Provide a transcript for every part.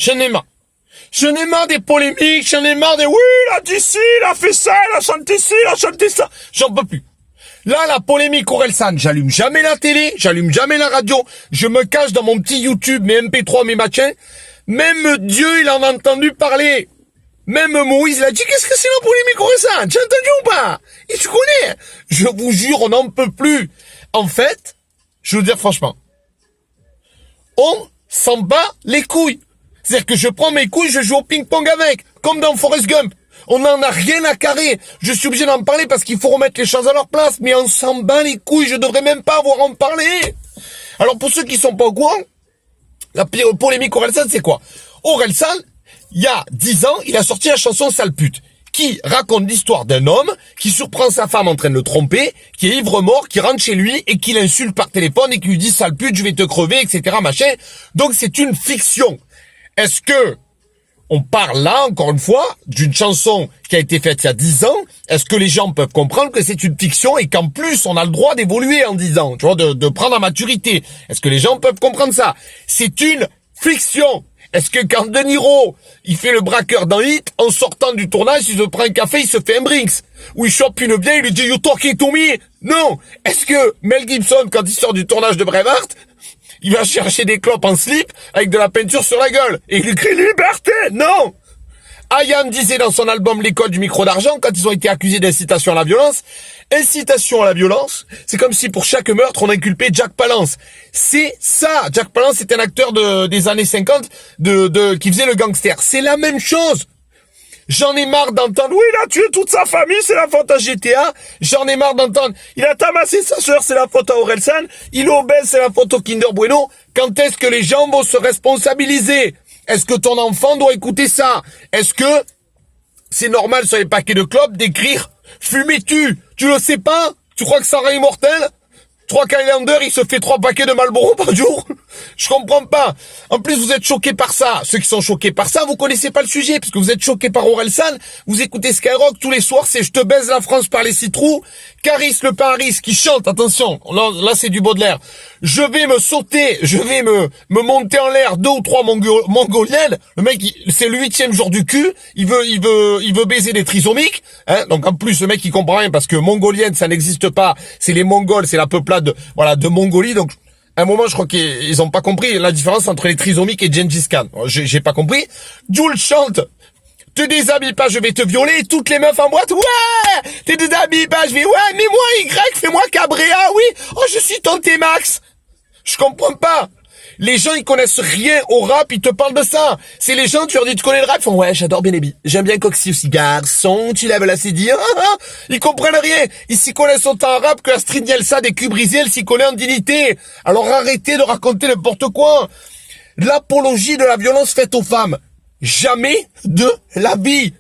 J'en ai marre. J'en ai marre des polémiques, j'en ai marre des oui, il a dit ci, il a fait ça, il a chanté ci, il a chanté ça. J'en peux plus. Là, la polémique Orelsan, j'allume jamais la télé, j'allume jamais la radio, je me cache dans mon petit YouTube, mes MP3, mes machins. Même Dieu, il en a entendu parler. Même Moïse, il a dit, qu'est-ce que c'est la polémique Orelsan? Tu as entendu ou pas? Et tu connais? Je vous jure, on n'en peut plus. En fait, je veux dire franchement, on s'en bat les couilles. C'est-à-dire que je prends mes couilles, je joue au ping-pong avec, comme dans Forrest Gump. On n'en a rien à carrer. Je suis obligé d'en parler parce qu'il faut remettre les choses à leur place. Mais on s'en bat les couilles, je devrais même pas avoir à en parler. Alors pour ceux qui sont pas au courant, la polémique Orelsan, c'est quoi? Orelsan, il y a 10 ans, il a sorti la chanson Sale pute, qui raconte l'histoire d'un homme qui surprend sa femme en train de le tromper, qui est ivre-mort, qui rentre chez lui et qui l'insulte par téléphone et qui lui dit sale pute, je vais te crever, etc. machin. Donc c'est une fiction. Est-ce que on parle là, encore une fois, d'une chanson qui a été faite il y a 10 ans? Est-ce que les gens peuvent comprendre que c'est une fiction et qu'en plus on a le droit d'évoluer en 10 ans, tu vois, de prendre la maturité? Est-ce que les gens peuvent comprendre ça? C'est une fiction. Est-ce que quand De Niro, il fait le braqueur dans Hit, en sortant du tournage, il se prend un café, il se fait un Brinks? Ou il chope une bière, il lui dit you talking to me? Non. Est-ce que Mel Gibson, quand il sort du tournage de Braveheart, il va chercher des clopes en slip avec de la peinture sur la gueule et il lui crie liberté? Non. IAM disait dans son album L'école du micro d'argent, quand ils ont été accusés d'incitation à la violence, incitation à la violence, c'est comme si pour chaque meurtre on inculpait Jack Palance. C'est ça. Jack Palance est un acteur des années 50 qui faisait le gangster. C'est la même chose. J'en ai marre d'entendre, oui, il a tué toute sa famille, c'est la faute à GTA. J'en ai marre d'entendre, il a tabassé sa sœur, c'est la faute à Orelsan. Il est obèse, c'est la faute au Kinder Bueno. Quand est-ce que les gens vont se responsabiliser? Est-ce que ton enfant doit écouter ça? Est-ce que c'est normal sur les paquets de clopes d'écrire « Fumez-tu » Tu le sais pas? Tu crois que ça rend immortel? 3 Highlander, il se fait 3 paquets de Marlboro par jour? Je comprends pas. En plus, vous êtes choqués par ça. Ceux qui sont choqués par ça, vous connaissez pas le sujet, parce que vous êtes choqués par Orelsan. Vous écoutez Skyrock tous les soirs, c'est « Je te baise la France par les 6 trous ». Caris le Paris qui chante, attention, là c'est du Baudelaire. Je vais me sauter, je vais me monter en l'air 2 ou 3 mongoliennes. Le mec, c'est le 8e jour du cul. Il veut baiser des trisomiques. Hein, donc en plus, le mec, il comprend rien parce que mongolienne, ça n'existe pas. C'est les Mongols, c'est la peuplade de Mongolie. Donc, à un moment, je crois qu'ils ont pas compris la différence entre les trisomiques et Gengis Khan. J'ai pas compris. Jules chante. Te déshabille pas, je vais te violer. Toutes les meufs en boîte, ouais. Te déshabille pas, je vais, ouais. Mets-moi Y, fais-moi Cabréa, oui. Oh, je suis ton T-Max. Je comprends pas. Les gens, ils connaissent rien au rap, ils te parlent de ça. C'est les gens, tu leur dis, tu connais le rap, ils font, ouais, j'adore bien les billes. J'aime bien Coxy aussi. Garçon, tu lèves la CD. Ils comprennent rien. Ils s'y connaissent autant en rap que Astrid Nielsa des cubes brisés, elle s'y connaît en dignité. Alors arrêtez de raconter n'importe quoi. L'apologie de la violence faite aux femmes. Jamais de la vie.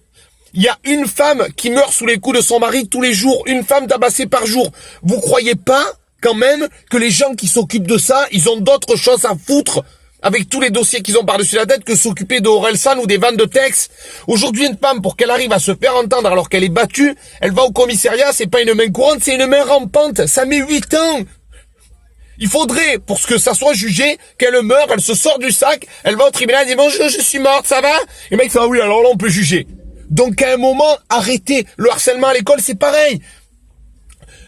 Il y a une femme qui meurt sous les coups de son mari tous les jours. Une femme tabassée par jour. Vous croyez pas quand même que les gens qui s'occupent de ça, ils ont d'autres choses à foutre avec tous les dossiers qu'ils ont par-dessus la tête que s'occuper d'Orelsan ou des vannes de texte? Aujourd'hui, une femme, pour qu'elle arrive à se faire entendre alors qu'elle est battue, elle va au commissariat, c'est pas une main courante, c'est une main rampante. Ça met 8 ans. Il faudrait, pour que ça soit jugé, qu'elle meure, elle se sort du sac, elle va au tribunal, elle dit bonjour, je suis morte, ça va? Et le mec fait, ah oui, alors là, on peut juger. Donc, à un moment, arrêtez. Le harcèlement à l'école, c'est pareil.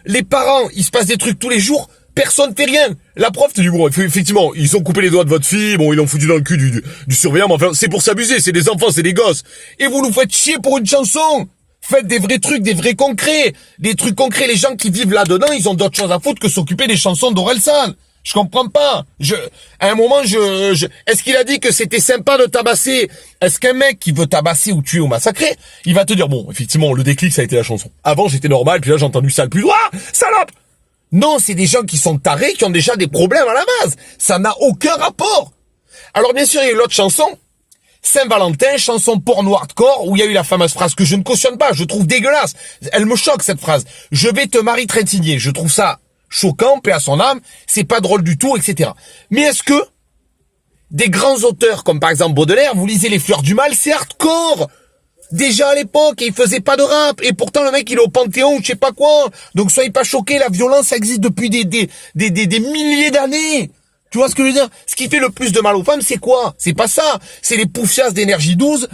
Les parents, il se passe des trucs tous les jours, personne fait rien. La prof te dit, bon, effectivement, ils ont coupé les doigts de votre fille, bon, ils l'ont foutu dans le cul du surveillant, mais enfin, c'est pour s'amuser, c'est des enfants, c'est des gosses. Et vous nous faites chier pour une chanson. Faites des vrais trucs, des vrais concrets. Des trucs concrets, les gens qui vivent là-dedans, ils ont d'autres choses à foutre que s'occuper des chansons d'Orelsan. Je comprends pas. À un moment, est-ce qu'il a dit que c'était sympa de tabasser? Est-ce qu'un mec qui veut tabasser ou tuer ou massacrer, il va te dire, bon, effectivement, le déclic, ça a été la chanson. Avant, j'étais normal, puis là, j'ai entendu sale plus. Ah, salope! Non, c'est des gens qui sont tarés, qui ont déjà des problèmes à la base. Ça n'a aucun rapport. Alors, bien sûr, il y a eu l'autre chanson. Saint-Valentin, chanson porno hardcore, où il y a eu la fameuse phrase que je ne cautionne pas, je trouve dégueulasse. Elle me choque, cette phrase. Je vais te marier Trintignant. Je trouve ça choquant, paix à son âme, c'est pas drôle du tout, etc. Mais est-ce que des grands auteurs, comme par exemple Baudelaire, vous lisez Les Fleurs du Mal, c'est hardcore. Déjà à l'époque, il faisait pas de rap, et pourtant le mec il est au Panthéon ou je sais pas quoi. Donc soyez pas choqués, la violence ça existe depuis des milliers d'années. Tu vois ce que je veux dire? Ce qui fait le plus de mal aux femmes, c'est quoi? C'est pas ça. C'est les poufias d'énergie 12,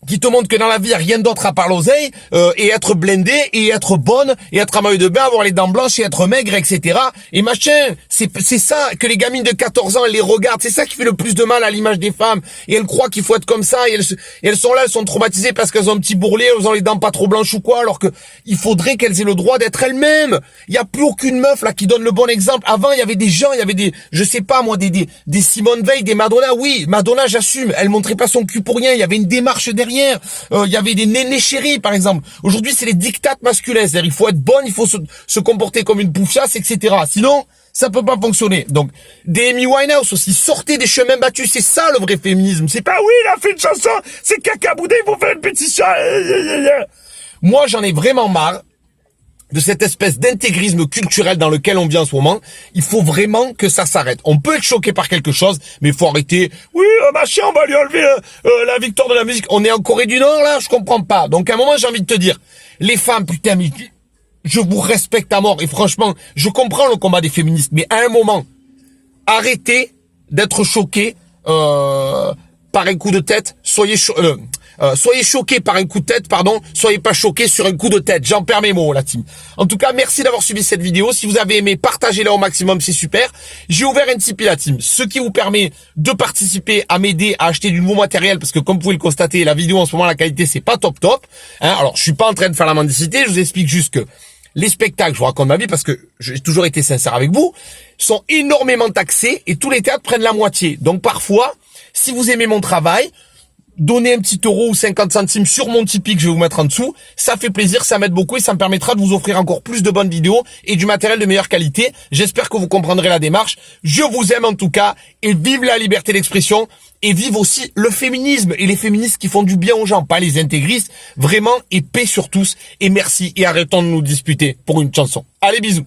qui te montrent que dans la vie, il n'y a rien d'autre à part l'oseille, et être blindé, et être bonne, et être à maillot de bain, avoir les dents blanches, et être maigre, etc. Et machin, c'est ça que les gamines de 14 ans, elles les regardent, c'est ça qui fait le plus de mal à l'image des femmes, et elles croient qu'il faut être comme ça, et elles sont là, elles sont traumatisées parce qu'elles ont un petit bourrelet, elles ont les dents pas trop blanches ou quoi, alors que il faudrait qu'elles aient le droit d'être elles-mêmes. Il y a plus aucune meuf là qui donne le bon exemple. Avant, il y avait des gens, il y avait des, je sais pas moi, des Simone Veil, des Madonna. Oui, Madonna, j'assume, elle montrait pas son cul pour rien, il y avait une démarche derrière. Il y avait des nénés chéris, par exemple. Aujourd'hui, c'est les dictates masculins. C'est-à-dire, il faut être bonne, il faut se comporter comme une poufiasse, etc. Sinon, ça peut pas fonctionner. Donc, des Amy Winehouse aussi, sortez des chemins battus. C'est ça, le vrai féminisme. C'est pas, oui, il a fait une chanson, c'est caca boudé, il faut faire une pétition. Moi, j'en ai vraiment marre de cette espèce d'intégrisme culturel dans lequel on vit en ce moment. Il faut vraiment que ça s'arrête. On peut être choqué par quelque chose, mais il faut arrêter. Oui, machin, on va lui enlever la victoire de la musique. On est en Corée du Nord, là, je comprends pas. Donc, à un moment, j'ai envie de te dire, les femmes, putain, mais je vous respecte à mort. Et franchement, je comprends le combat des féministes, mais à un moment, arrêtez d'être choqués par un coup de tête. Soyez choqués par un coup de tête, pardon. Soyez pas choqués sur un coup de tête. J'en perds mes mots, la team. En tout cas, merci d'avoir suivi cette vidéo. Si vous avez aimé, partagez-la au maximum, c'est super. J'ai ouvert un Tipeee, la team. Ce qui vous permet de participer à m'aider à acheter du nouveau matériel, parce que comme vous pouvez le constater, la vidéo en ce moment, la qualité, c'est pas top top. Hein, alors, je suis pas en train de faire la mendicité. Je vous explique juste que les spectacles, je vous raconte ma vie parce que j'ai toujours été sincère avec vous, sont énormément taxés et tous les théâtres prennent la moitié. Donc parfois, si vous aimez mon travail, donnez un petit euro ou 50 centimes sur mon Tipeee que je vais vous mettre en dessous. Ça fait plaisir, ça m'aide beaucoup et ça me permettra de vous offrir encore plus de bonnes vidéos et du matériel de meilleure qualité. J'espère que vous comprendrez la démarche. Je vous aime en tout cas et vive la liberté d'expression et vive aussi le féminisme et les féministes qui font du bien aux gens, pas les intégristes. Vraiment, et paix sur tous et merci et arrêtons de nous disputer pour une chanson. Allez, bisous.